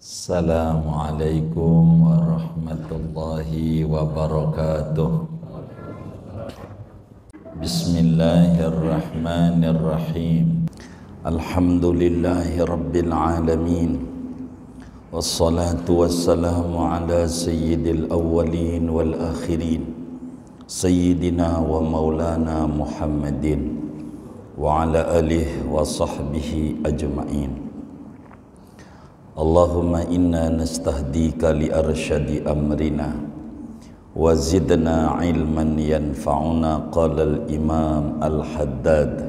Assalamualaikum warahmatullahi wabarakatuh. Bismillahirrahmanirrahim. Alhamdulillahi rabbil alamin. Wassalatu wassalamu ala sayyidil awwalin wal akhirin, sayyidina wa maulana Muhammadin wa ala alihi wa sahbihi ajma'in. Allahumma inna nastahdika li arsyadi amrina wa zidna ilman yanfa'una. Qala al-imam al-Haddad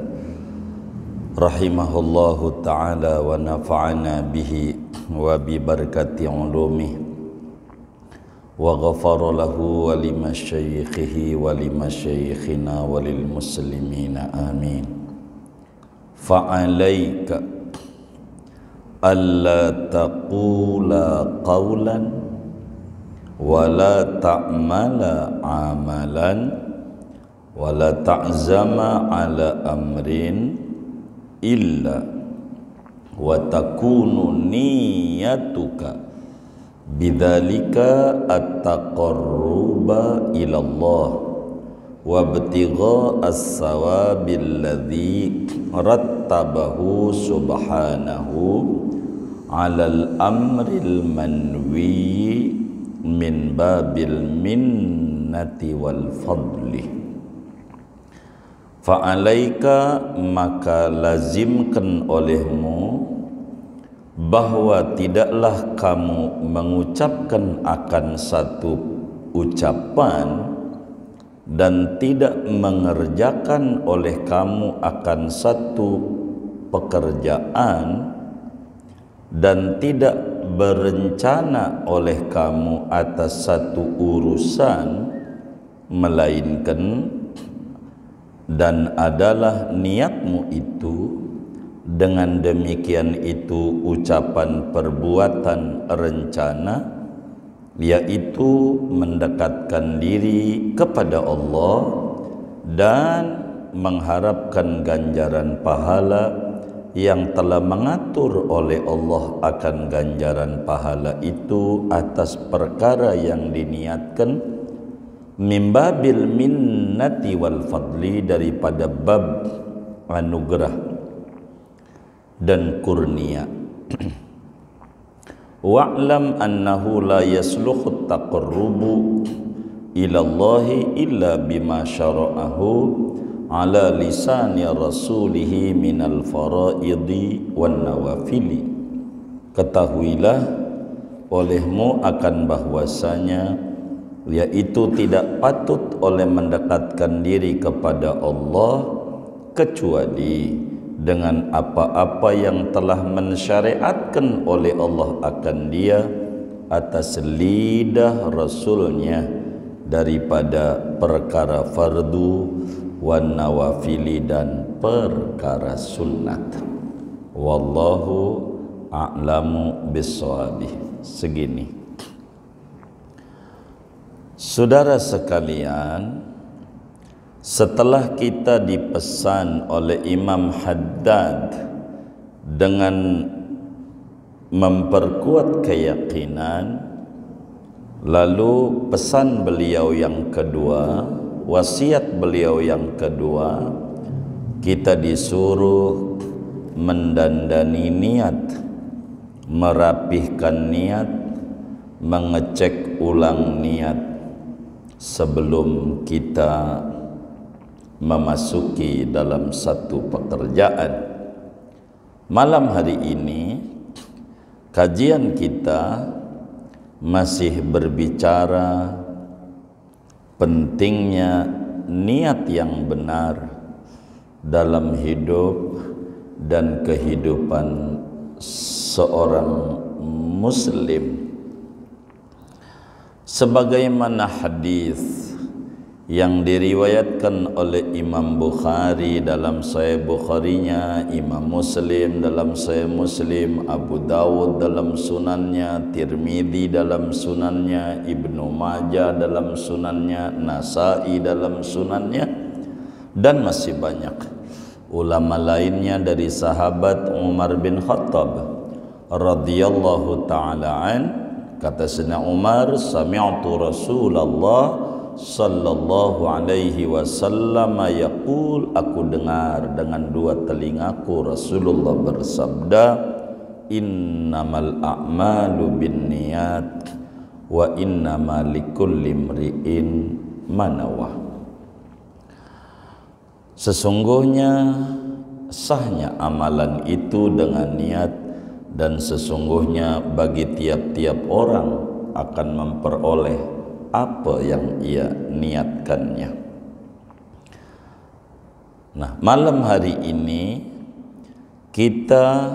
rahimahullahu ta'ala wa nafa'ana bihi wa bi barakati ulumih wa ghafara lahu wa limasyaikhihi wa limasyaikhina wa lil muslimina amin. Fa'alaika alla taqula qawlan wa la ta'mala amalan wa la ta'zama ala amrin illa wa takunu niyatuka bidzalika at-taqarruba ila Allah wa ibtigha as-sawabil ladzi rattabahu subhanahu alal amril manwi min babil minnati wal fadli. Fa'alaika, maka lazimkan olehmu bahwa tidaklah kamu mengucapkan akan satu ucapan dan tidak mengerjakan oleh kamu akan satu pekerjaan dan tidak berencana oleh kamu atas satu urusan, melainkan dan adalah niatmu itu dengan demikian itu ucapan, perbuatan, rencana, yaitu mendekatkan diri kepada Allah dan mengharapkan ganjaran pahala yang telah mengatur oleh Allah akan ganjaran pahala itu atas perkara yang diniatkan, mimbabil minnati wal fadli, daripada bab anugerah dan kurnia. Wa'lam annahu la yasluhu taqarrubu ila Allahi illa bima syara'ahu ala lisani rasulihi minal faraidi wan nawafili. Ketahuilah olehmu akan bahwasanya yaitu tidak patut oleh mendekatkan diri kepada Allah kecuali dengan apa-apa yang telah mensyariatkan oleh Allah akan dia atas lidah Rasulnya daripada perkara fardu wan nawafili dan perkara sunnat. Wallahu a'lamu bissawabih. Segini, saudara sekalian, setelah kita dipesan oleh Imam Haddad dengan memperkuat keyakinan, lalu pesan beliau yang kedua, wasiat beliau yang kedua, kita disuruh mendandani niat, merapihkan niat, mengecek ulang niat sebelum kita memasuki dalam satu pekerjaan. Malam hari ini kajian kita masih berbicara pentingnya niat yang benar dalam hidup dan kehidupan seorang muslim. Sebagaimana hadis yang diriwayatkan oleh Imam Bukhari dalam Sahih Bukharinya, Imam Muslim dalam Sahih Muslim, Abu Dawud dalam sunannya, Tirmidzi dalam sunannya, Ibnu Majah dalam sunannya, Nasai dalam sunannya, dan masih banyak ulama lainnya dari sahabat Umar bin Khattab radhiyallahu ta'ala an, kata Sayyidina Umar, sami'tu Rasulullah sallallahu alaihi wasallam yaqul, aku dengar dengan dua telingaku Rasulullah bersabda, innamal a'malu binniyat wa innama likulli imri'in ma nawa. Sesungguhnya sahnya amalan itu dengan niat, dan sesungguhnya bagi tiap-tiap orang akan memperoleh apa yang ia niatkannya. Nah, malam hari ini kita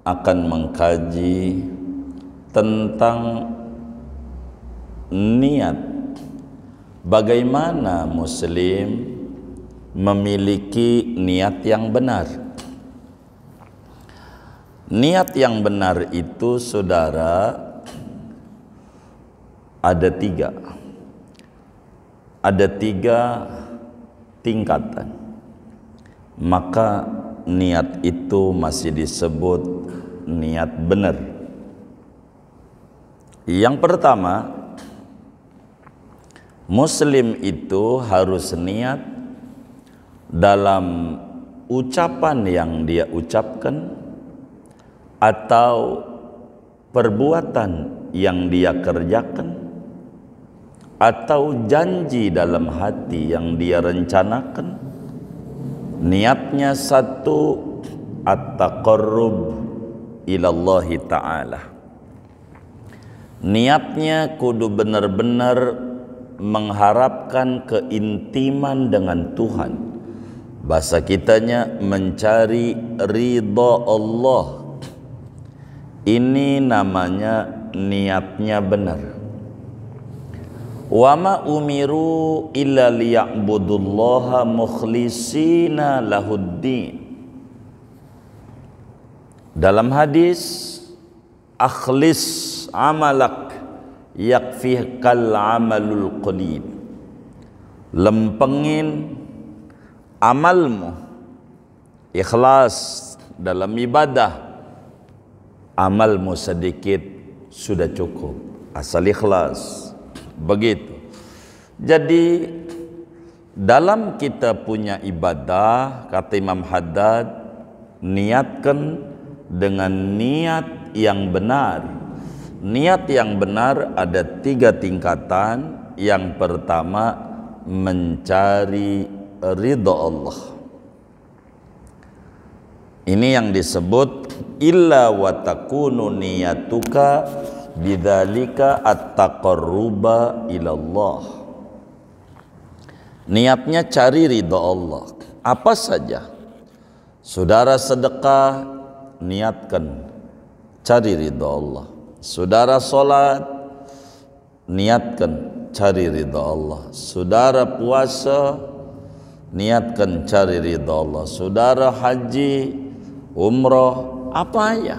akan mengkaji tentang niat. Bagaimana muslim memiliki niat yang benar. Niat yang benar itu, saudara, ada tiga tingkatan. Maka niat itu masih disebut niat benar. Yang pertama, muslim itu harus niat dalam ucapan yang dia ucapkan atau perbuatan yang dia kerjakan atau janji dalam hati yang dia rencanakan. Niatnya satu, at-taqarrub ilallahi ta'ala. Niatnya kudu benar-benar mengharapkan keintiman dengan Tuhan. Bahasa kitanya mencari ridha Allah. Ini namanya niatnya benar. Wa ma umiru illa liya'budullaha mukhlisina lahuddin. Dalam hadis, akhlis amalak yakfikal amalul qalil. Lempengin amalmu, ikhlas dalam ibadah. Amalmu sedikit sudah cukup, asal ikhlas. Begitu. Jadi dalam kita punya ibadah, kata Imam Haddad, niatkan dengan niat yang benar. Niat yang benar ada tiga tingkatan. Yang pertama, mencari ridha Allah. Ini yang disebut illa wa takunu niyatuka bidzalika at-taqarruba ilallah. Niatnya cari ridha Allah. Apa saja. Saudara sedekah, niatkan cari ridha Allah. Saudara salat, niatkan cari ridha Allah. Saudara puasa, niatkan cari ridha Allah. Saudara haji, umrah, apa ya?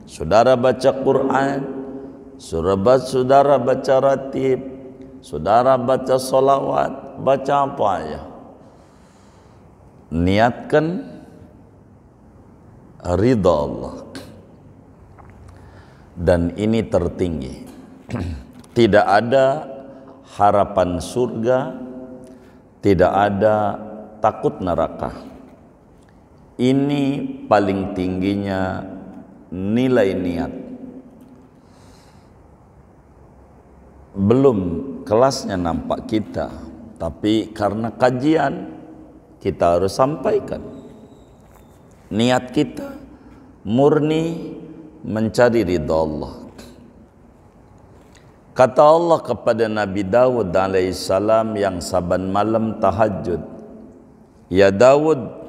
Saudara baca Quran, saudara baca ratib, saudara baca solawat, baca apa ya? Niatkan ridha Allah. Dan ini tertinggi. Tidak ada harapan surga, tidak ada takut neraka. Ini paling tingginya nilai niat. Belum kelasnya nampak kita, tapi karena kajian kita harus sampaikan. Niat kita murni mencari ridha Allah. Kata Allah kepada Nabi Dawud alaihissalam yang saban malam tahajud, ya Dawud,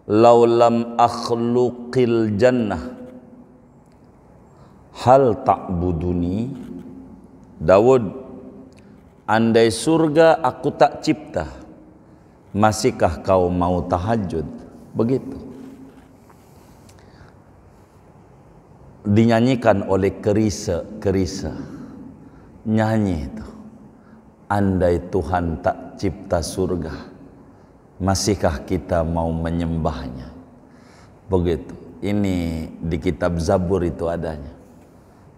laulam akhluqil jannah hal ta'buduni. Dawud, andai surga aku tak cipta, masihkah kau mau tahajud? Begitu. Dinyanyikan oleh kerisa nyanyi itu, andai Tuhan tak cipta surga, masihkah kita mau menyembahnya? Begitu. Ini di kitab Zabur itu adanya.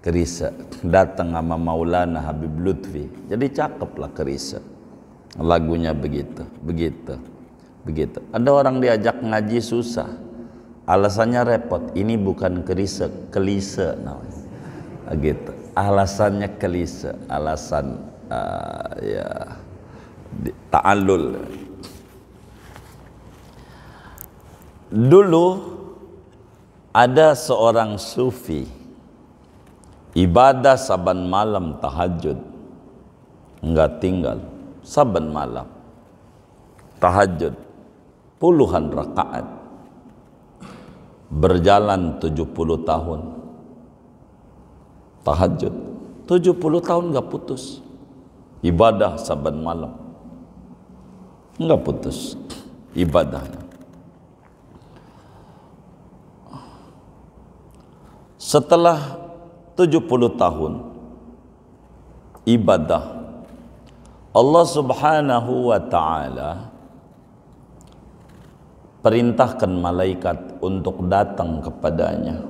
Kerisa datang sama Maulana Habib Lutfi. Jadi cakep lah Kerisa. Lagunya begitu. Ada orang diajak ngaji susah. Alasannya repot. Ini bukan Kerisa, kelise namanya. Gitu. Alasannya kelise, alasan ta'allul. Dulu ada seorang sufi ibadah saban malam tahajud, enggak tinggal saban malam tahajud puluhan rakaat, berjalan 70 tahun tahajud, 70 tahun enggak putus ibadah saban malam, enggak putus ibadahnya. Setelah 70 tahun ibadah, Allah Subhanahu wa ta'ala perintahkan malaikat untuk datang kepadanya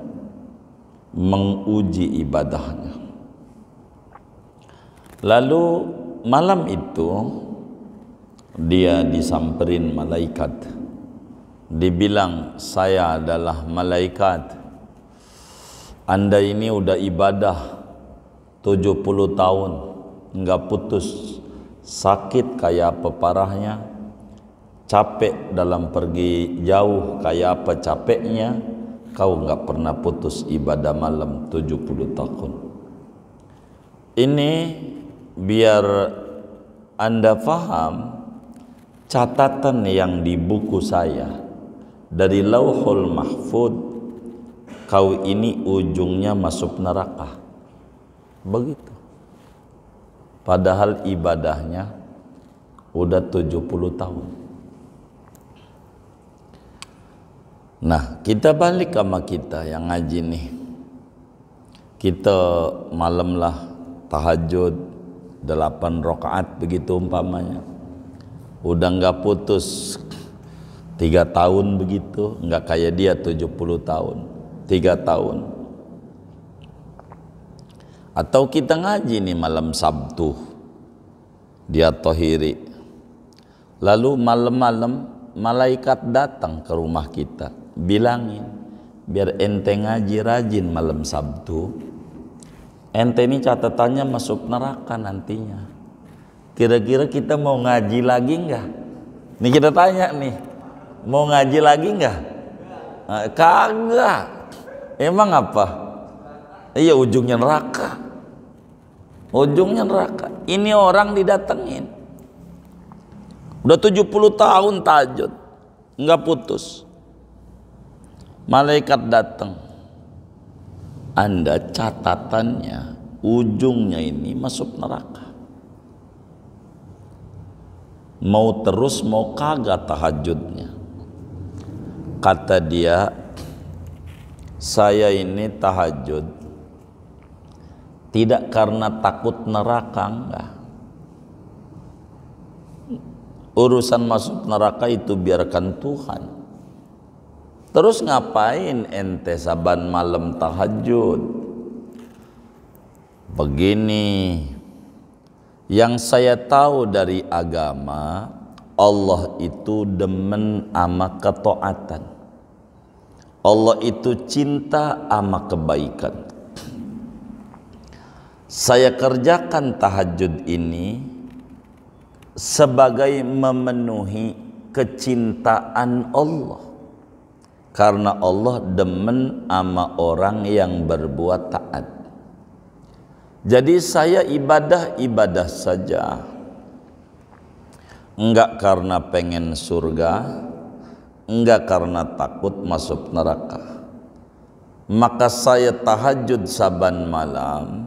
menguji ibadahnya. Lalu malam itu dia disamperin malaikat, dibilang, saya adalah malaikat, Anda ini udah ibadah 70 tahun enggak putus, sakit kayak apa parahnya, capek dalam pergi jauh kayak apa capeknya, kau enggak pernah putus ibadah malam 70 tahun. Ini biar Anda paham catatan yang di buku saya dari Lauhul Mahfud, kau ini ujungnya masuk neraka. Begitu. Padahal ibadahnya udah 70 tahun. Nah, kita balik sama kita yang ngaji nih. Kita malam lah tahajud 8 rakaat begitu umpamanya. Udah enggak putus 3 tahun begitu, enggak kayak dia 70 tahun. 3 tahun. Atau kita ngaji nih malam Sabtu dia tohiri, lalu malam-malam malaikat datang ke rumah kita, bilangin, biar ente ngaji rajin malam Sabtu, ente ini catatannya masuk neraka nantinya. Kira-kira kita mau ngaji lagi enggak? Nih kita tanya nih, mau ngaji lagi enggak? Kagak. Emang apa? Iya, ujungnya neraka. Ujungnya neraka. Ini orang didatengin. Udah 70 tahun tahajud, enggak putus. Malaikat datang. Anda catatannya ujungnya ini masuk neraka. Mau terus mau kagak tahajudnya. Kata dia, saya ini tahajud tidak karena takut neraka, enggak. Urusan masuk neraka itu biarkan Tuhan. Terus ngapain ente saban malam tahajud? Begini, yang saya tahu dari agama, Allah itu demen ama ketaatan. Allah itu cinta ama kebaikan. Saya kerjakan tahajud ini sebagai memenuhi kecintaan Allah. Karena Allah demen ama orang yang berbuat taat. Jadi saya ibadah saja. Enggak karena pengen surga, enggak karena takut masuk neraka. Maka saya tahajud saban malam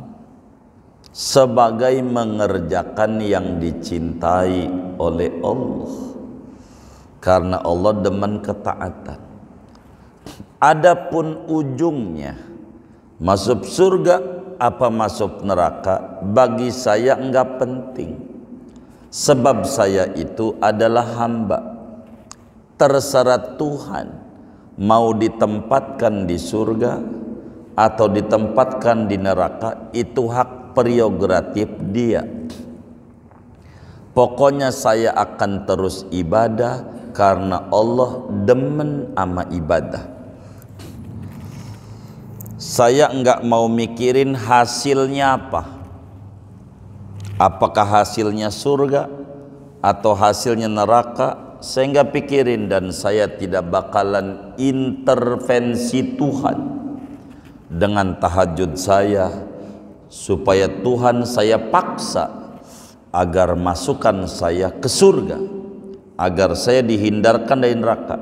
sebagai mengerjakan yang dicintai oleh Allah. Karena Allah demen ketaatan. Adapun ujungnya masuk surga apa masuk neraka, bagi saya enggak penting. Sebab saya itu adalah hamba. Terserah Tuhan mau ditempatkan di surga atau ditempatkan di neraka itu hak prerogatif dia. Pokoknya saya akan terus ibadah karena Allah demen ama ibadah. Saya enggak mau mikirin hasilnya apa. Apakah hasilnya surga atau hasilnya neraka, saya enggak pikirin, dan saya tidak bakalan intervensi Tuhan dengan tahajud saya supaya Tuhan saya paksa agar masukkan saya ke surga, agar saya dihindarkan dari neraka.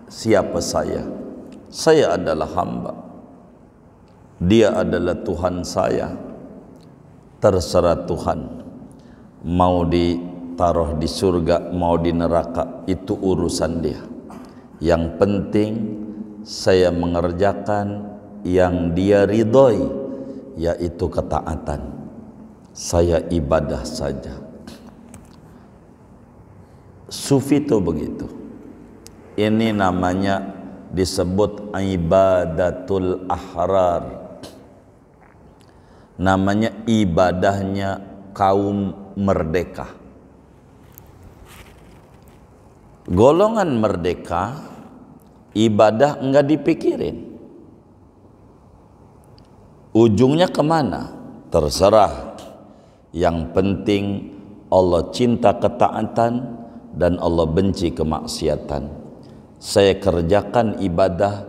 Siapa saya? Saya adalah hamba. Dia adalah Tuhan saya. Terserah Tuhan mau ditaruh di surga, mau di neraka, itu urusan dia. Yang penting saya mengerjakan yang dia ridhoi, yaitu ketaatan. Saya ibadah saja. Sufi itu begitu. Ini namanya disebut ibadatul ahrar. Namanya ibadahnya kaum merdeka. Golongan merdeka ibadah enggak dipikirin. Ujungnya kemana? Terserah. Yang penting Allah cinta ketaatan dan Allah benci kemaksiatan. Saya kerjakan ibadah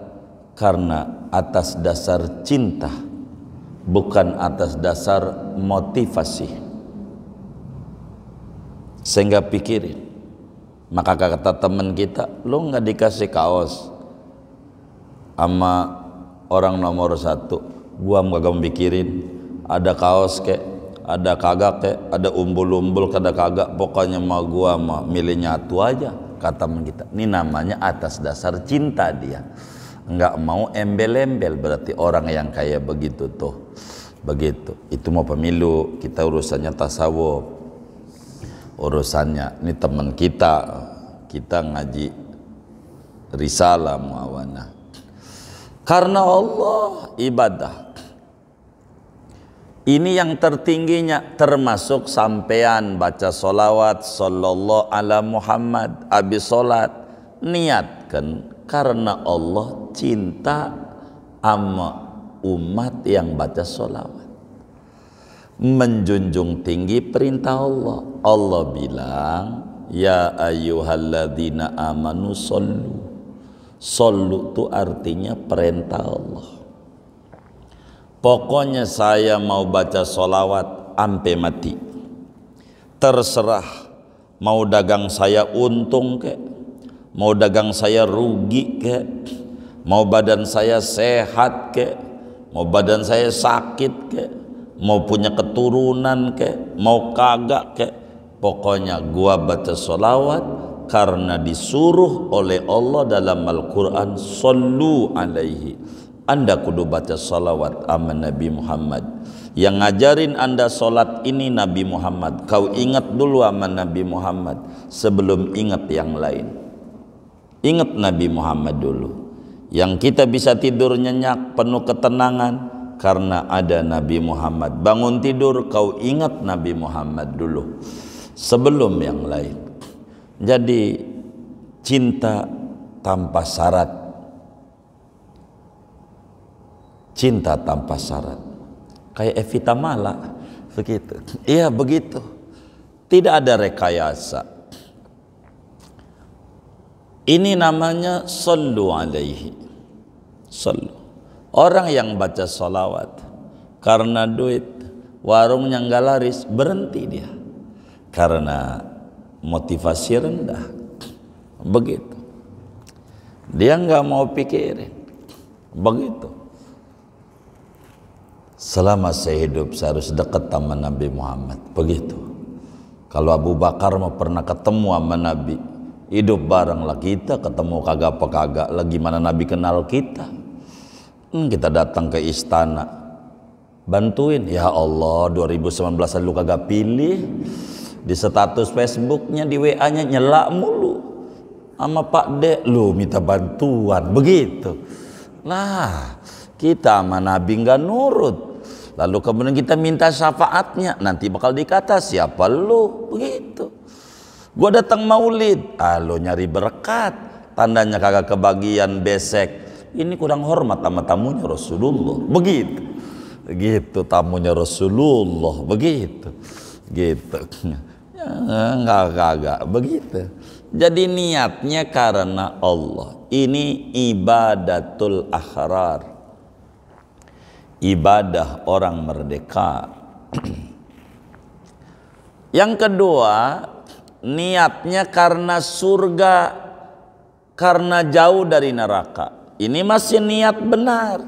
karena atas dasar cinta, bukan atas dasar motivasi. Saya nggak pikirin. Maka kata teman kita, lo nggak dikasih kaos sama orang nomor 1, gua nggak mikirin. Ada kaos kek, ada kagak kek, ada umbul-umbul kagak, pokoknya mau gua mau milih nyatu aja, kata teman kita. Ini namanya atas dasar cinta dia, nggak mau embel-embel. Berarti orang yang kayak begitu tuh begitu. Itu mau pemilu, kita urusannya tasawuf, urusannya ini teman kita ngaji risalah muawanah karena Allah ibadah. Ini yang tertingginya, termasuk sampean baca solawat sallallahu ala Muhammad, habis solat niatkan karena Allah cinta sama umat yang baca solawat, menjunjung tinggi perintah Allah. Allah bilang ya ayyuhalladzina amanu shollu. Shollu itu artinya perintah Allah. Pokoknya saya mau baca solawat ampe mati. Terserah mau dagang saya untung kek, mau dagang saya rugi kek, mau badan saya sehat kek, mau badan saya sakit kek, mau punya keturunan kek, mau kagak kek. Pokoknya gua baca solawat karena disuruh oleh Allah dalam Al-Quran, sallu alaihi. Anda kudu baca salawat sama Nabi Muhammad. Yang ngajarin Anda solat ini Nabi Muhammad. Kau ingat dulu sama Nabi Muhammad sebelum ingat yang lain. Ingat Nabi Muhammad dulu. Yang kita bisa tidur nyenyak penuh ketenangan karena ada Nabi Muhammad. Bangun tidur kau ingat Nabi Muhammad dulu sebelum yang lain. Jadi cinta tanpa syarat. Cinta tanpa syarat. Kayak Evita Mala begitu. Iya begitu. Tidak ada rekayasa. Ini namanya sallu alaihi. Sallu. Orang yang baca salawat karena duit, warungnya nggak laris, berhenti dia. Karena motivasi rendah. Begitu. Dia nggak mau pikirin. Begitu. Selama saya hidup saya harus dekat sama Nabi Muhammad. Begitu. Kalau Abu Bakar mau pernah ketemu sama Nabi, hidup bareng lah kita, ketemu kagak apa kagak lah, gimana Nabi kenal kita. Kita datang ke istana, bantuin. Ya Allah, 2019 lu kagak pilih. Di status Facebooknya, di WA-nya nyela mulu. sama Pak Dek lu minta bantuan begitu. Nah, kita sama Nabi nggak nurut. Lalu kemudian kita minta syafaatnya, nanti bakal dikata siapa lu begitu. Gua datang maulid, lu nyari berkat, tandanya kagak kebagian besek. Ini kurang hormat sama tamunya Rasulullah, begitu. Gitu tamunya Rasulullah, begitu. Gitu. Ya, enggak begitu. Jadi niatnya karena Allah. Ini ibadatul ahrar. Ibadah orang merdeka. Yang kedua, niatnya karena surga, karena jauh dari neraka. Ini masih niat benar.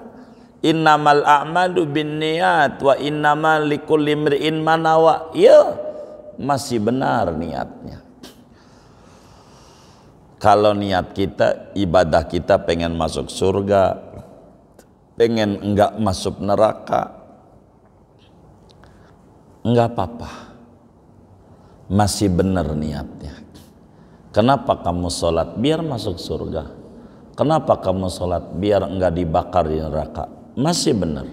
Innamal a'malu binniyat wa innamal likulli imri'in ma nawa. Ya, masih benar niatnya. Kalau niat kita, ibadah kita pengen masuk surga, pengen enggak masuk neraka, enggak apa-apa, masih benar niatnya. Kenapa kamu sholat? Biar masuk surga. Kenapa kamu sholat? Biar enggak dibakar di neraka. Masih benar.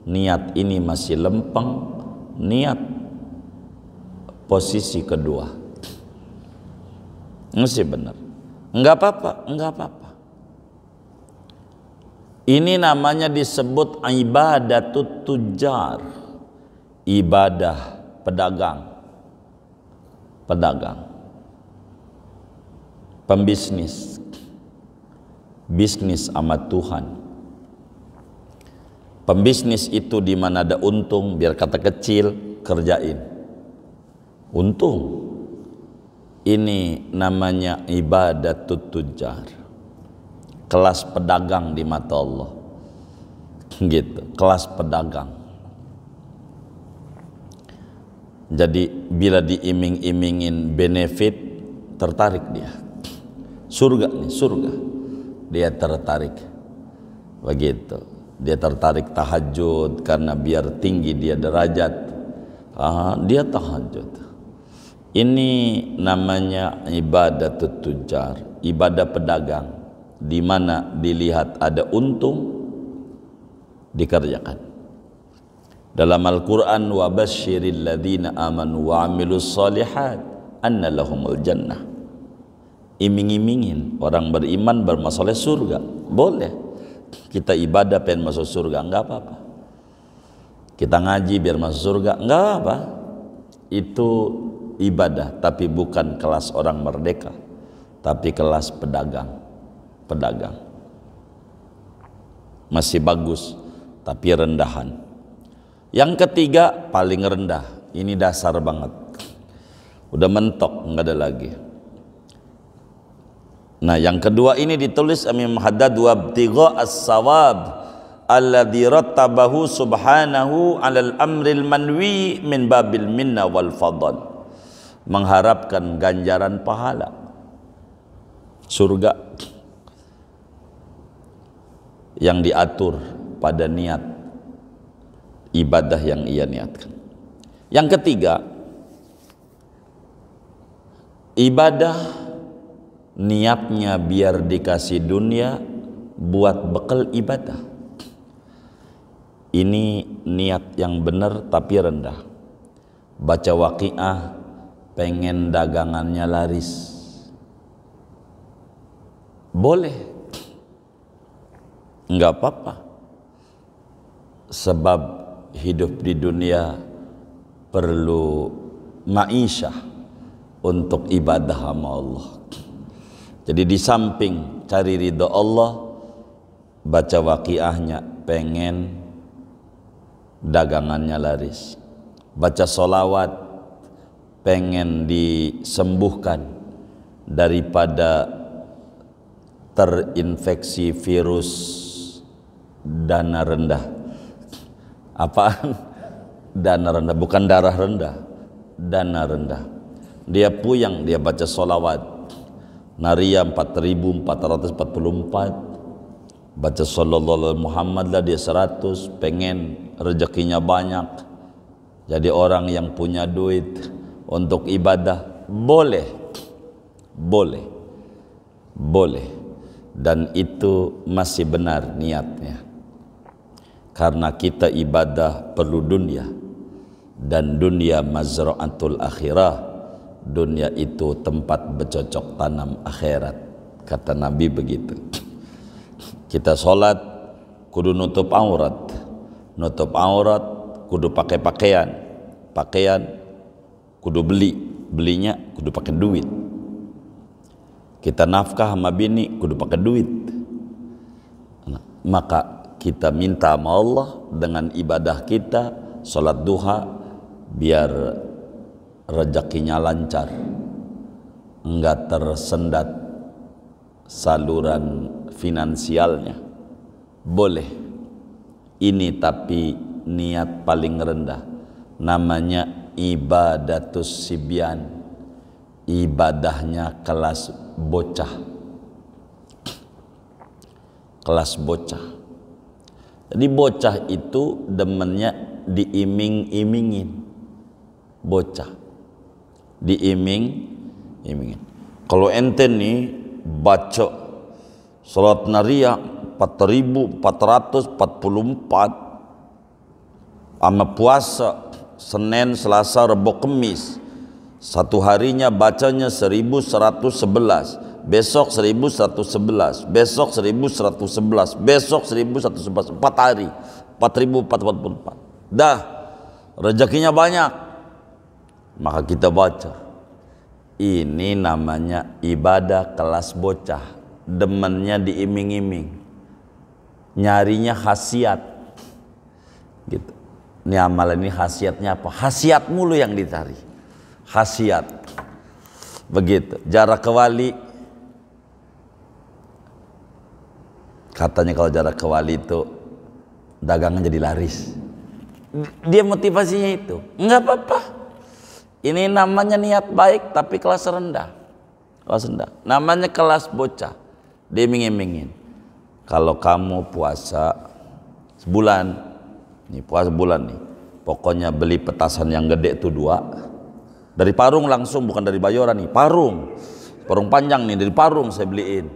Niat ini masih lempeng. Niat posisi kedua masih benar. Enggak apa-apa, enggak apa-apa. Ini namanya disebut ibadatut tujar, ibadah pedagang, pembisnis, bisnis sama Tuhan. Pembisnis itu di mana ada untung, biar kata kecil kerjain, untung. Ini namanya ibadatut tujar, kelas pedagang di mata Allah, gitu, kelas pedagang. Jadi bila diiming-imingin benefit, tertarik dia. Surga nih, surga, dia tertarik, begitu. Dia tertarik tahajud karena biar tinggi dia derajat, dia tahajud. Ini namanya ibadatut tujar, ibadah pedagang, di mana dilihat ada untung dikerjakan. Dalam Al-Quran, wa basyiril ladzina amanu wa amilus solihat anna lahumul jannah. Iming-imingin orang beriman bermasalah surga, boleh. Kita ibadah pengen masuk surga, enggak apa-apa. Kita ngaji biar masuk surga, enggak apa. Itu ibadah, tapi bukan kelas orang merdeka, tapi kelas pedagang. Masih bagus, tapi rendahan. Yang ketiga paling rendah, ini dasar banget, udah mentok, nggak ada lagi. Nah, yang kedua ini ditulis Imam Haddad, wabtigha as-sawab alladzi rattabahu subhanahu 'alal amril manwi min babil minna wal fadl. Mengharapkan ganjaran pahala surga yang diatur pada niat ibadah yang ia niatkan. Yang ketiga, ibadah niatnya biar dikasih dunia buat bekal ibadah. Ini niat yang benar tapi rendah. Baca Waqiah pengen dagangannya laris, boleh, enggak apa-apa, sebab hidup di dunia perlu ma'isyah untuk ibadah sama Allah. Jadi di samping cari ridho Allah, baca Waqiahnya pengen dagangannya laris, baca solawat pengen disembuhkan daripada terinfeksi virus dana rendah. Apaan? Dana rendah, bukan darah rendah, dana rendah. Dia puyang, dia baca solawat Naria 4444, baca sallallahu alaihi Muhammad lah dia 100, pengen rezekinya banyak, jadi orang yang punya duit untuk ibadah, boleh, boleh. boleh, dan itu masih benar niatnya, karena kita ibadah perlu dunia, dan dunia mazra'atul akhirah, dunia itu tempat bercocok tanam akhirat, kata Nabi begitu. Kita sholat kudu nutup aurat, kudu pakai pakaian kudu belinya kudu pakai duit. Kita nafkah sama bini kudu pakai duit. Maka kita minta sama Allah dengan ibadah kita, sholat duha, biar rezekinya lancar, enggak tersendat saluran finansialnya. Boleh ini, tapi niat paling rendah, namanya ibadatus sibyan, ibadahnya kelas bocah. Jadi bocah itu demennya diiming-imingin, bocah diiming-imingin. Kalau ente nih baca salat nariyah 4444 sama puasa Senin, Selasa, Rabu, Kamis, satu harinya bacanya 1111, besok 1111, besok 1111, besok 1111, 4 hari 4444. Dah rezekinya banyak, maka kita baca. Ini namanya ibadah kelas bocah, demennya diiming-iming, nyarinya khasiat gitu. Ini amalan ini khasiatnya apa? Khasiat mulu yang dicari, khasiat begitu. Jarak ke wali, katanya kalau jarak ke wali itu dagangan jadi laris. Dia motivasinya itu, enggak apa-apa. Ini namanya niat baik tapi kelas rendah. Namanya kelas bocah, diiming-imingin. Kalau kamu puasa sebulan, nih puasa sebulan nih, pokoknya beli petasan yang gede tuh 2 dari Parung langsung, bukan dari Bayoran nih, Parung panjang nih, dari Parung saya beliin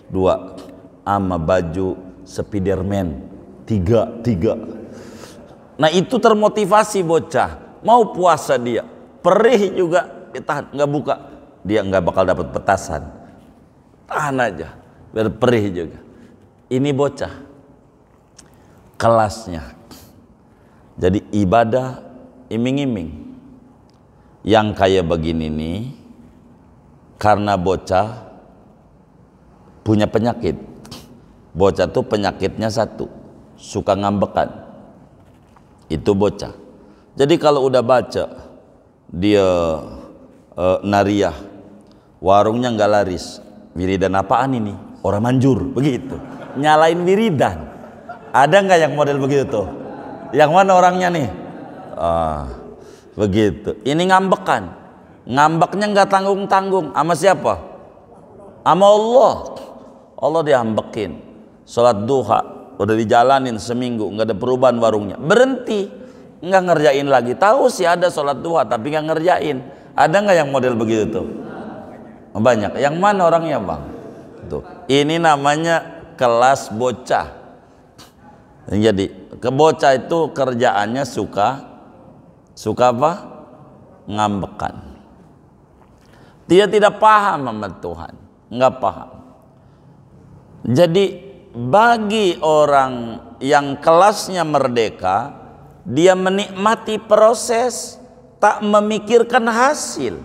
2, sama baju Spiderman 3. Nah itu termotivasi bocah, mau puasa dia, perih juga ditahan, nggak buka, dia nggak bakal dapat petasan, tahan aja biar perih juga. Ini bocah kelasnya. Jadi ibadah iming-iming yang kayak begini nih, karena bocah punya penyakit. Bocah tuh penyakitnya satu, suka ngambekan. Itu bocah. Jadi kalau udah baca dia nariyah, warungnya nggak laris, wiridan apaan ini? Orang manjur begitu, nyalain wiridan. Ada nggak yang model begitu tuh? Yang mana orangnya nih? Begitu. Ini ngambekan, ngambeknya nggak tanggung-tanggung. Sama siapa? Sama Allah. Allah diambekin. Sholat duha udah dijalanin seminggu, nggak ada perubahan warungnya, berhenti, nggak ngerjain lagi. Tahu sih ada sholat duha tapi nggak ngerjain. Ada nggak yang model begitu tuh? Banyak. Yang mana orangnya bang? Tuh. Ini namanya kelas bocah. Jadi kebocah itu kerjaannya suka apa? Ngambekan. Dia tidak paham sama Tuhan, nggak paham. Jadi bagi orang yang kelasnya merdeka, dia menikmati proses, tak memikirkan hasil.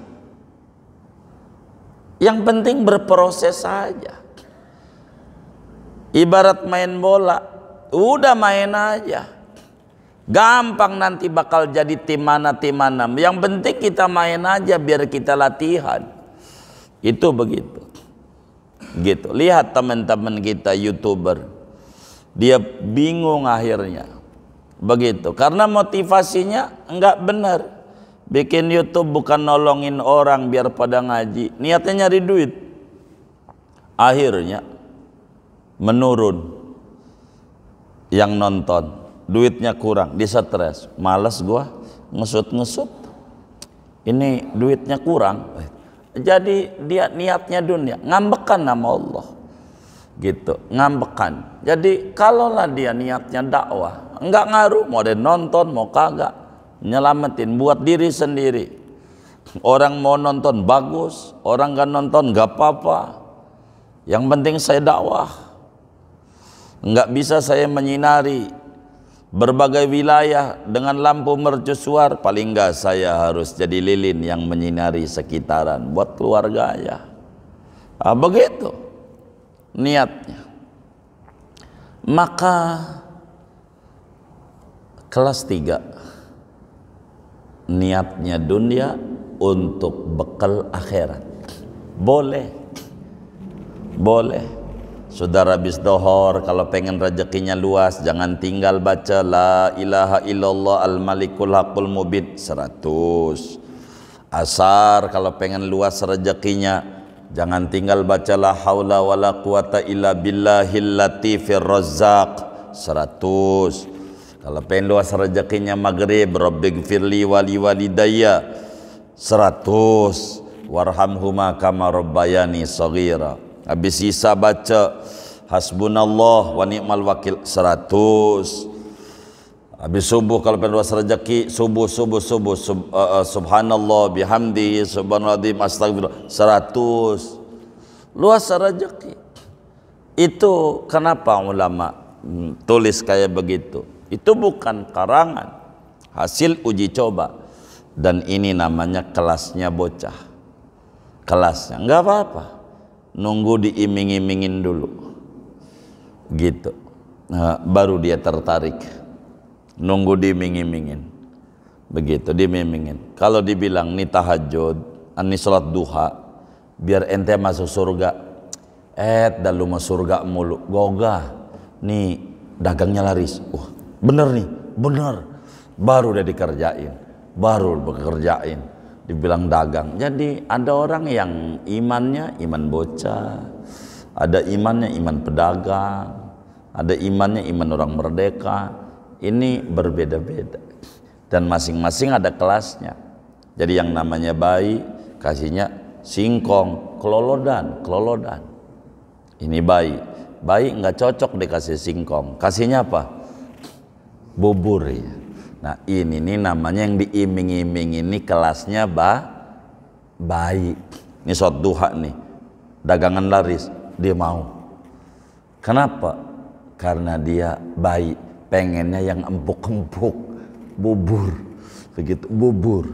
Yang penting berproses saja. Ibarat main bola, udah main aja. Gampang nanti bakal jadi tim mana. Yang penting kita main aja biar kita latihan. Itu begitu. Gitu. Lihat teman-teman kita YouTuber. Dia bingung akhirnya. Begitu. Karena motivasinya enggak benar. Bikin YouTube bukan nolongin orang biar pada ngaji, niatnya nyari duit. Akhirnya menurun yang nonton, duitnya kurang, dia stres, males gua ngesut. Ini duitnya kurang, Jadi dia niatnya dunia, ngambekan nama Allah. Gitu, ngambekan. Jadi kalaulah dia niatnya dakwah, enggak ngaruh mau dia nonton mau kagak, nyelamatin buat diri sendiri. Orang mau nonton bagus, orang gak nonton gak apa-apa. Yang penting saya dakwah. Enggak bisa saya menyinari berbagai wilayah dengan lampu mercusuar, paling enggak saya harus jadi lilin yang menyinari sekitaran buat keluarga ya. Begitu niatnya. Maka kelas 3 niatnya dunia untuk bekal akhirat. Boleh. Saudara habis dohor kalau pengen rezekinya luas, jangan tinggal baca la ilaha illallah al malikul haqqul mubin 100. Asar kalau pengen luas rezekinya, jangan tinggal baca la haula wala quwata illa billahil latifir razzaq 100. Kalau pengen luas rezekinya maghrib, rabbighfirli wali walidayya 100. Warhamhuma kama rabbayani shaghira. Habis sisa baca hasbunallah wa ni'mal wakil 100. Habis subuh kalau pengen luas rezeki, subuh subhanallah bihamdihi subhanallah astagfirullah 100. Luas rezeki. Itu kenapa ulama tulis kayak begitu? Itu bukan karangan, hasil uji coba. Dan ini namanya kelasnya bocah. Kelasnya nggak apa-apa, nunggu diiming-imingin dulu gitu. Nah, baru dia tertarik. Nunggu diiming-imingin begitu, diiming-imingin. Kalau dibilang nih tahajud, ini sholat duha biar ente masuk surga, dah lu masuk surga mulu, gogah nih dagangnya laris. Bener nih, bener, baru udah dikerjain, baru bekerjain, dibilang dagang. Jadi ada orang yang imannya iman bocah, ada imannya iman pedagang, ada imannya iman orang merdeka. Ini berbeda-beda dan masing-masing ada kelasnya. Jadi yang namanya bayi kasihnya singkong, kelolodan. Ini bayi nggak cocok dikasih singkong, kasihnya apa? Bubur ya. Nah ini nih namanya yang diiming-iming, ini kelasnya baik. Ini sholat duha nih, dagangan laris, dia mau. Kenapa? Karena dia baik, pengennya yang empuk-empuk, bubur, begitu, bubur,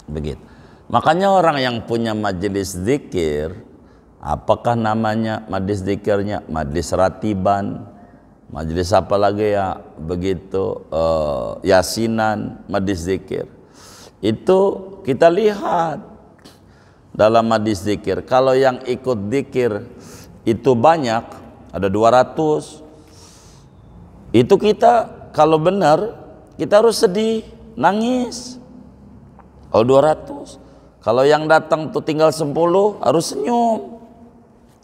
begitu. Makanya orang yang punya majelis zikir, apakah namanya majelis zikirnya? Majelis ratiban, majelis apa lagi ya, begitu, yasinan, majelis zikir. Itu kita lihat dalam majelis zikir, kalau yang ikut zikir itu banyak, ada 200, itu kita kalau benar kita harus sedih, nangis. Kalau 200, kalau yang datang tuh tinggal 10 harus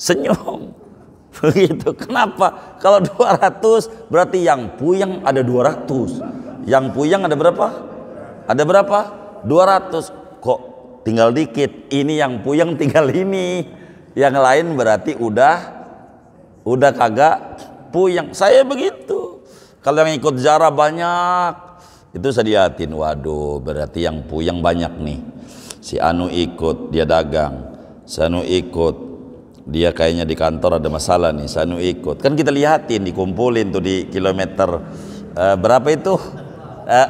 senyum. Begitu. Kenapa? Kalau 200 berarti yang puyeng ada 200. Yang puyeng ada berapa? Ada berapa? 200. Kok tinggal dikit? Ini yang puyeng tinggal ini. Yang lain berarti udah kagak puyeng. Saya begitu. Kalau yang ikut ziarah banyak, itu saya liatin, waduh berarti yang puyeng banyak nih. Si anu ikut, dia dagang. Si anu ikut, dia kayaknya di kantor ada masalah nih. Si anu ikut, kan kita lihatin, dikumpulin tuh di kilometer berapa itu,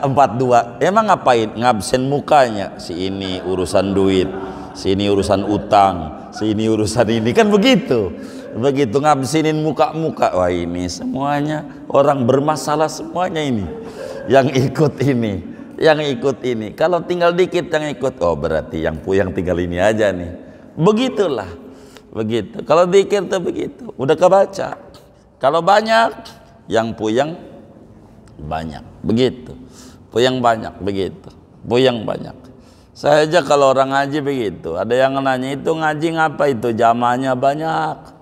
42. Emang ngapain? Ngabsen mukanya. Si ini urusan duit, si ini urusan utang, si ini urusan ini, kan begitu. Begitu ngabsinin muka-muka, wah ini semuanya orang bermasalah semuanya ini. Yang ikut ini. Kalau tinggal dikit yang ikut, oh berarti yang puyeng tinggal ini aja nih. Begitulah. Begitu. Kalau zikir tuh begitu, udah kebaca. Kalau banyak, yang puyeng banyak. Begitu. Puyeng banyak, begitu. Puyeng banyak. Saya aja kalau orang ngaji begitu. Ada yang nanya, itu ngaji ngapa itu? Jamaahnya banyak.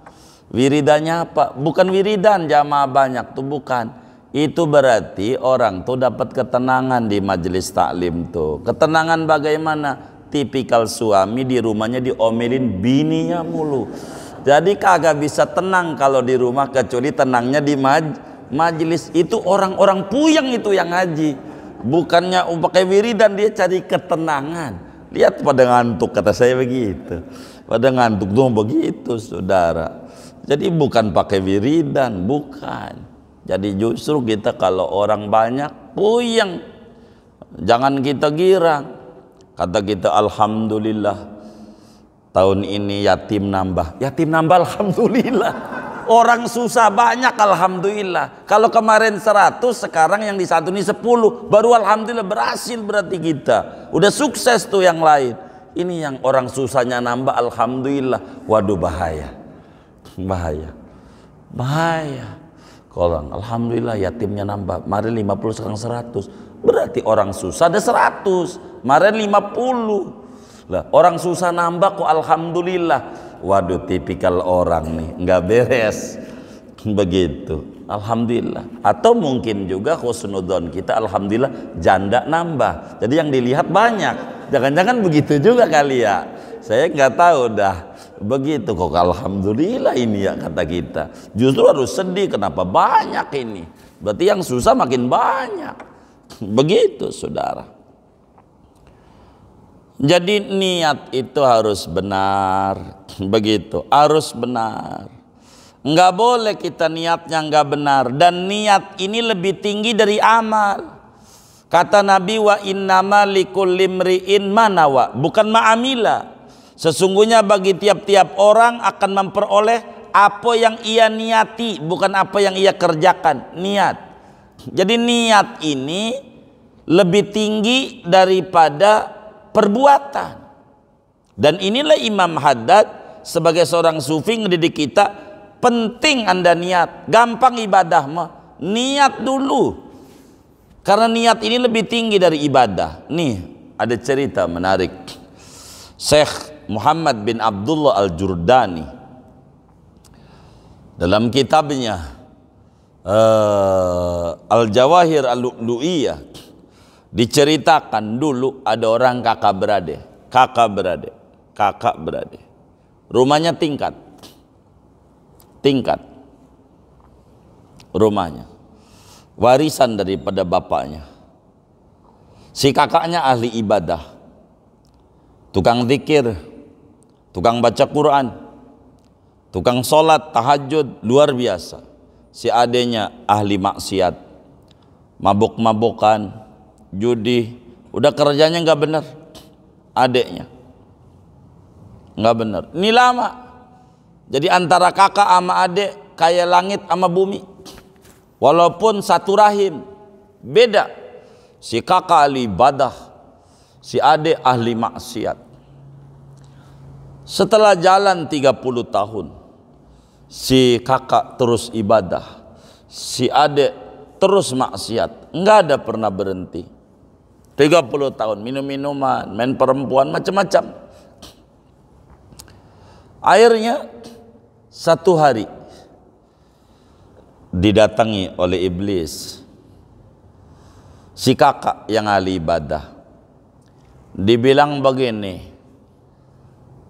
Wiridannya apa? Bukan wiridan jamaah banyak tuh, bukan. Itu berarti orang tuh dapat ketenangan di majelis taklim tuh. Ketenangan bagaimana? tipikal suami di rumahnya diomelin bininya mulu. Jadi kagak bisa tenang kalau di rumah, kecuali tenangnya di majelis. Itu orang-orang puyeng itu yang ngaji. Bukannya pakai wiridan, dia cari ketenangan. Lihat pada ngantuk, kata saya begitu. Pada ngantuk tuh begitu, saudara. Jadi bukan pakai wiridan, bukan. Jadi justru kita kalau orang banyak puyeng, jangan kita girang. Kata kita alhamdulillah tahun ini yatim nambah alhamdulillah. Orang susah banyak alhamdulillah. Kalau kemarin 100, sekarang yang disantuni 10, baru alhamdulillah, berhasil berarti kita. Udah sukses tuh yang lain. Ini yang orang susahnya nambah alhamdulillah. Waduh, bahaya. Kalau alhamdulillah yatimnya nambah, kemarin 50 sekarang 100. Berarti orang susah ada 100, kemarin 50. Lah, orang susah nambah kok alhamdulillah. Waduh, tipikal orang nih nggak beres begitu. Alhamdulillah. Atau mungkin juga husnudzon kita alhamdulillah janda nambah, jadi yang dilihat banyak. Jangan-jangan begitu juga kali ya, saya nggak tahu dah. Begitu kok alhamdulillah ini ya, kata kita. Justru harus sedih, kenapa banyak ini, berarti yang susah makin banyak. Begitu saudara. Jadi niat itu harus benar, begitu, harus benar. Enggak boleh kita niatnya enggak benar, dan niat ini lebih tinggi dari amal. Kata Nabi, wa innama likulli imri'in ma nawa, bukan ma'amila. Sesungguhnya bagi tiap-tiap orang akan memperoleh apa yang ia niati, bukan apa yang ia kerjakan. Niat. Jadi niat ini lebih tinggi daripada perbuatan. Dan inilah Imam Haddad sebagai seorang sufi ngedidik kita, penting Anda niat. Gampang ibadah mah, niat dulu, karena niat ini lebih tinggi dari ibadah. Nih ada cerita menarik. Syekh Muhammad bin Abdullah Al-Jurdani dalam kitabnya Al-Jawahir Al-Lu'lu'iyah diceritakan dulu ada orang kakak beradik, rumahnya tingkat rumahnya, warisan daripada bapaknya. Si kakaknya ahli ibadah, tukang zikir, tukang baca Quran, tukang sholat tahajud luar biasa. Si adenya ahli maksiat, mabuk-mabukan, judi, udah kerjanya nggak benar. Adeknya nggak benar. Ini lama. Jadi antara kakak sama adek kayak langit sama bumi. Walaupun satu rahim, beda. Si kakak ahli ibadah, si adek ahli maksiat. Setelah jalan 30 tahun, si kakak terus ibadah, si adek terus maksiat, nggak ada pernah berhenti. 30 tahun minum-minuman, main perempuan, macam-macam. Akhirnya satu hari didatangi oleh iblis si kakak yang ahli ibadah. Dibilang begini,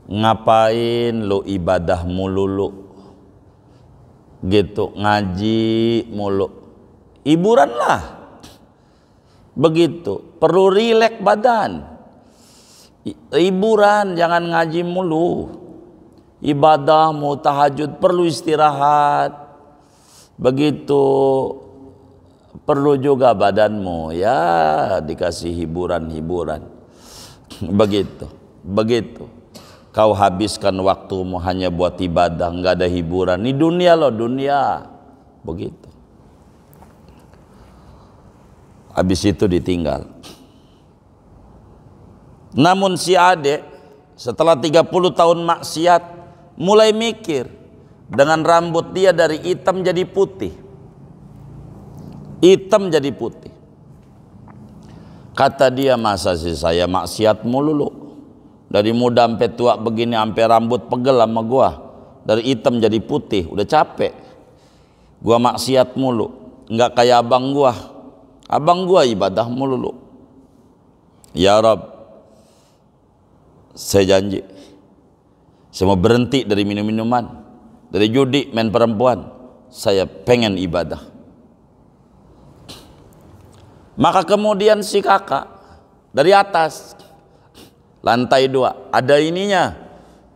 ngapain lu ibadah mulu lu gitu, ngaji mulu, hiburan lah begitu, perlu rileks badan, hiburan, jangan ngaji mulu. Ibadah mau tahajud perlu istirahat, begitu, perlu juga badanmu ya dikasih hiburan-hiburan, begitu. Kau habiskan waktumu hanya buat ibadah, nggak ada hiburan. Ini dunia loh, dunia, begitu. Habis itu ditinggal. Namun si adek setelah 30 tahun maksiat mulai mikir, dengan rambut dia dari hitam jadi putih. Hitam jadi putih. Kata dia, masa sih saya maksiat mulu lu? Dari muda sampai tua begini, sampai rambut pegel sama gua. Dari hitam jadi putih, udah capek. Gua maksiat mulu, nggak kayak abang gua. Abang gua ibadah mulu lu. Ya Rabb, saya janji, saya mau berhenti dari minum-minuman, dari judi, main perempuan, saya pengen ibadah. Maka kemudian si kakak dari atas lantai 2 ada ininya,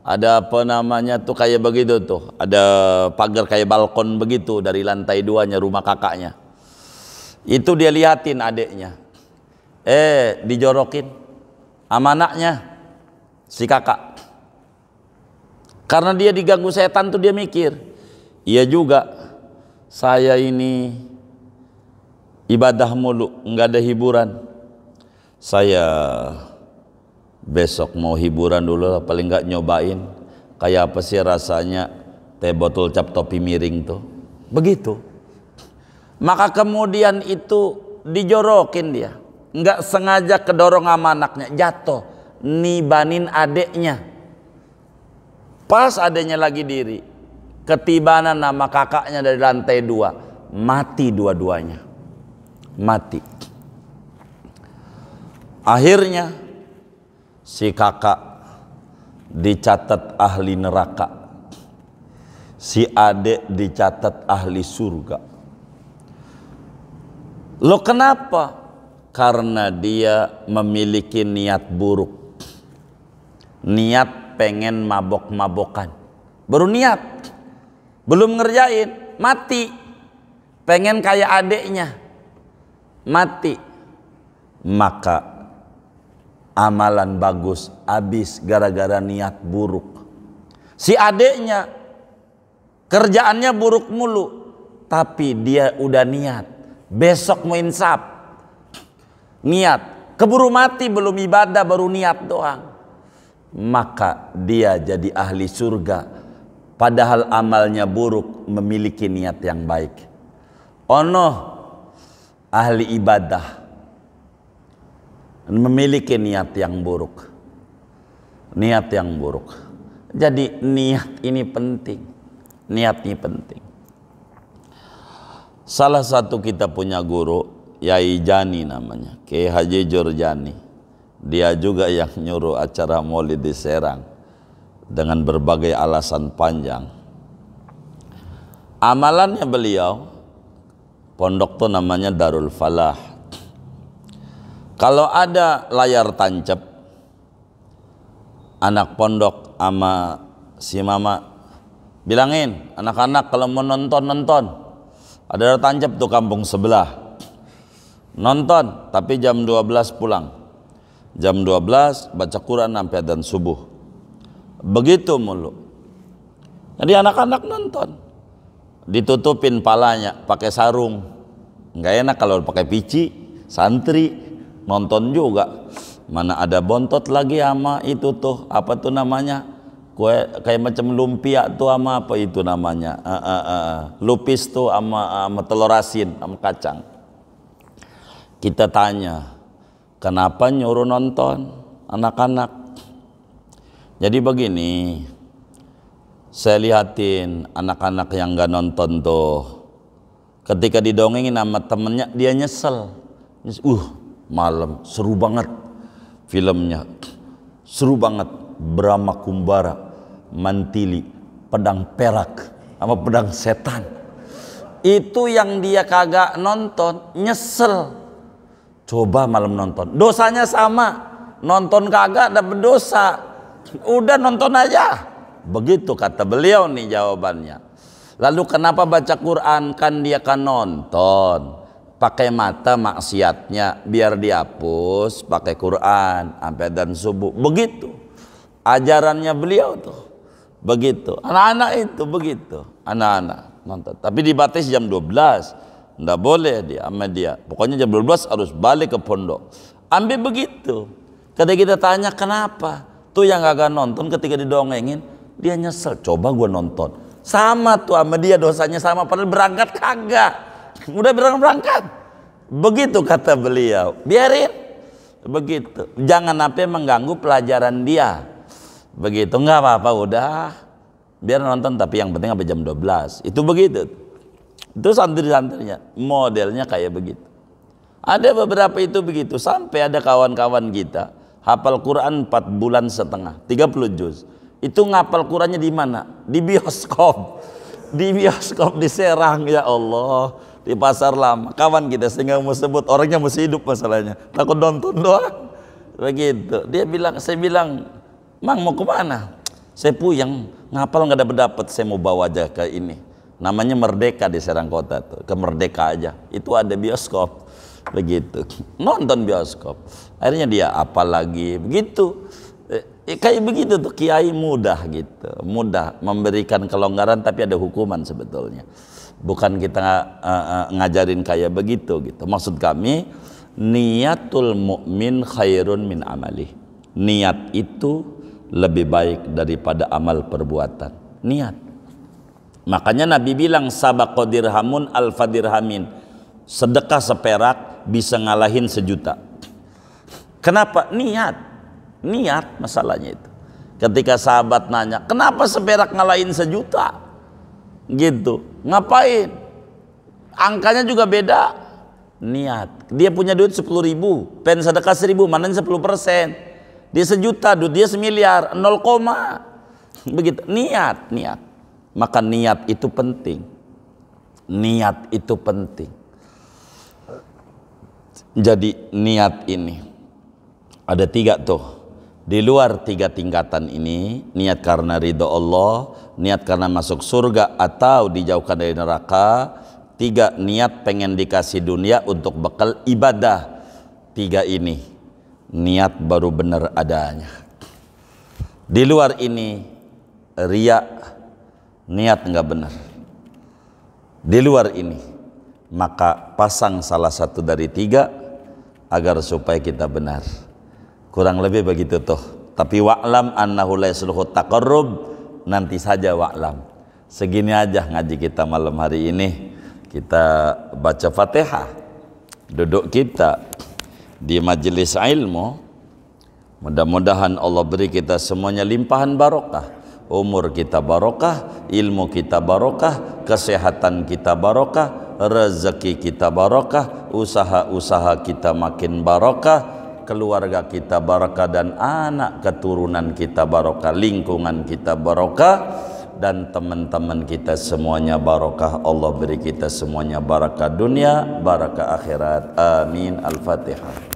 ada apa namanya tuh kayak begitu tuh, ada pagar kayak balkon begitu dari lantai 2-nya rumah kakaknya. Itu dia liatin adeknya, dijorokin sama anaknya si kakak. Karena dia diganggu setan tuh dia mikir, iya juga saya ini ibadah mulu, nggak ada hiburan. Saya besok mau hiburan dulu lah, paling nggak nyobain kayak apa sih rasanya teh botol cap topi miring tuh. Begitu. Maka kemudian itu dijorokin dia, nggak sengaja kedorong sama anaknya, jatuh, nibanin adeknya. Pas adeknya lagi diri, ketibanan nama kakaknya dari lantai 2, mati dua-duanya, mati. Akhirnya si kakak dicatat ahli neraka, si adek dicatat ahli surga. Loh kenapa? Karena dia memiliki niat buruk, niat pengen mabok-mabokan, baru niat, belum ngerjain, mati. Pengen kayak adeknya, mati. Maka amalan bagus habis gara-gara niat buruk. Si adeknya kerjaannya buruk mulu, tapi dia udah niat, besok mau insaf, niat, keburu mati belum ibadah baru niat doang. Maka dia jadi ahli surga, padahal amalnya buruk, memiliki niat yang baik. Ono ahli ibadah memiliki niat yang buruk, niat yang buruk. Jadi niat ini penting, niat ini penting. Salah satu kita punya guru, Yai Jani namanya, Kiai Haji Jurjani. Dia juga yang nyuruh acara Maulid di Serang dengan berbagai alasan panjang. Amalannya beliau, pondok tuh namanya Darul Falah. Kalau ada layar tancap, anak pondok sama si mama bilangin, anak-anak kalau mau nonton. Ada tancap tuh kampung sebelah, nonton, tapi jam 12 pulang. Jam 12 baca Quran sampai adzan subuh. Begitu mulu. Jadi anak-anak nonton, ditutupin palanya pakai sarung. Nggak enak kalau pakai pici. Santri nonton juga, mana ada bontot lagi sama itu tuh apa tuh namanya, kue kayak macam lumpia tuh sama apa itu namanya, lupis tuh sama telur asin sama kacang. Kita tanya, kenapa nyuruh nonton anak-anak? Jadi begini, saya lihatin anak-anak yang gak nonton tuh, ketika didongengin sama temennya dia nyesel. Malam seru banget filmnya, seru banget, Brahma Kumbara, Mantili, pedang perak sama pedang setan. Itu yang dia kagak nonton, nyesel. Coba malam nonton, dosanya sama, nonton kagak dapet dosa, udah nonton aja. Begitu kata beliau nih jawabannya. Lalu kenapa baca Quran? Kan dia kan nonton, pakai mata maksiatnya biar dihapus, pakai Quran sampai dan subuh. Begitu ajarannya beliau tuh, begitu. Anak-anak itu begitu, anak-anak nonton. Tapi dibatasi jam 12, nggak boleh dia sama dia. Pokoknya jam 12 harus balik ke pondok. Ambil begitu. Ketika kita tanya kenapa, tuh yang gak nonton ketika didongengin dia nyesel. Coba gua nonton, sama tuh sama dia dosanya sama, padahal berangkat kagak. Udah berangkat. Begitu kata beliau, biarin begitu, jangan sampai mengganggu pelajaran dia. Begitu, nggak apa-apa, udah biar nonton, tapi yang penting sampai jam 12. Itu begitu. Itu santri-santrinya modelnya kayak begitu. Ada beberapa itu begitu, sampai ada kawan-kawan kita hafal Quran 4 bulan setengah, 30 juz. Itu ngapal Qurannya di mana? Di bioskop. Di bioskop di Serang, ya Allah, di Pasar Lama. Kawan kita sehingga mau sebut, orangnya masih hidup masalahnya. Takut nonton doang. Begitu. Dia bilang, saya bilang, "Mang, mau kemana?" "Saya puyeng, ngapal nggak dapat. Saya mau bawa aja ke ini. Namanya Merdeka di Serang Kota tuh. Ke Merdeka aja. Itu ada bioskop." Begitu. Nonton bioskop. Akhirnya dia apa lagi? Begitu. Kayak begitu tuh kiai, mudah gitu, mudah memberikan kelonggaran, tapi ada hukuman sebetulnya. Bukan kita ngajarin kayak begitu gitu. Maksud kami, niatul mukmin khairun min amali. Niat itu lebih baik daripada amal perbuatan. Niat. Makanya Nabi bilang sabaqo dirhamun alfa dirhamin. Sedekah seperak bisa ngalahin sejuta. Kenapa? Niat. Niat masalahnya itu. Ketika sahabat nanya, "Kenapa seperak ngalahin sejuta?" Gitu. Ngapain? Angkanya juga beda. Niat. Dia punya duit 10.000, pengen sedekah 1.000, manain 10%. Dia sejuta, duit dia 1.000.000, 0, begitu. Niat, niat. Maka niat itu penting. Niat itu penting. Jadi niat ini ada 3 tuh. Di luar 3 tingkatan ini, niat karena ridho Allah, niat karena masuk surga atau dijauhkan dari neraka. 3, niat pengen dikasih dunia untuk bekal ibadah. 3 ini niat baru benar adanya. Di luar ini riya, niat nggak benar. Di luar ini, maka pasang salah satu dari 3 agar supaya kita benar. Kurang lebih begitu tuh. Tapi wa'lam annahu la yasluhu taqarrub, nanti saja wa'lam. Segini aja ngaji kita malam hari ini. Kita baca Fatihah, duduk kita di majelis ilmu. Mudah-mudahan Allah beri kita semuanya limpahan barokah. Umur kita barokah, ilmu kita barokah, kesehatan kita barokah, rezeki kita barokah, usaha-usaha kita makin barokah, keluarga kita barokah, dan anak keturunan kita barokah, lingkungan kita barokah, dan teman-teman kita semuanya barokah. Allah beri kita semuanya barakah dunia, barakah akhirat. Amin. Al-Fatihah.